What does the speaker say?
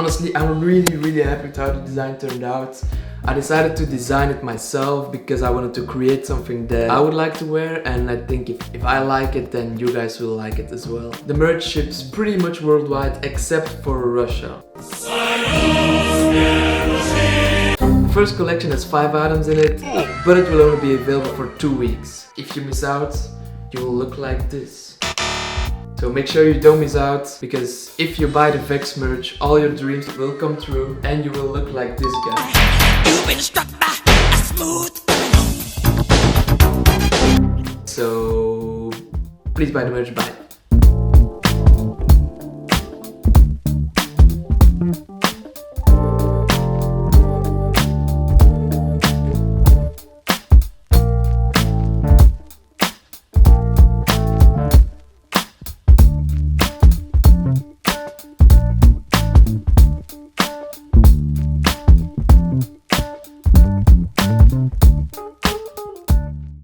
honestly, I'm really happy with how the design turned out. I decided to design it myself because I wanted to create something that I would like to wear, and I think if I like it, then you guys will like it as well. The merch ships pretty much worldwide except for Russia. The first collection has 5 items in it, but it will only be available for 2 weeks. If you miss out, you will look like this. So make sure you don't miss out, because if you buy the Vexx merch, all your dreams will come true and you will look like this guy. You've been struck by a smooth. So please buy the merch, bye.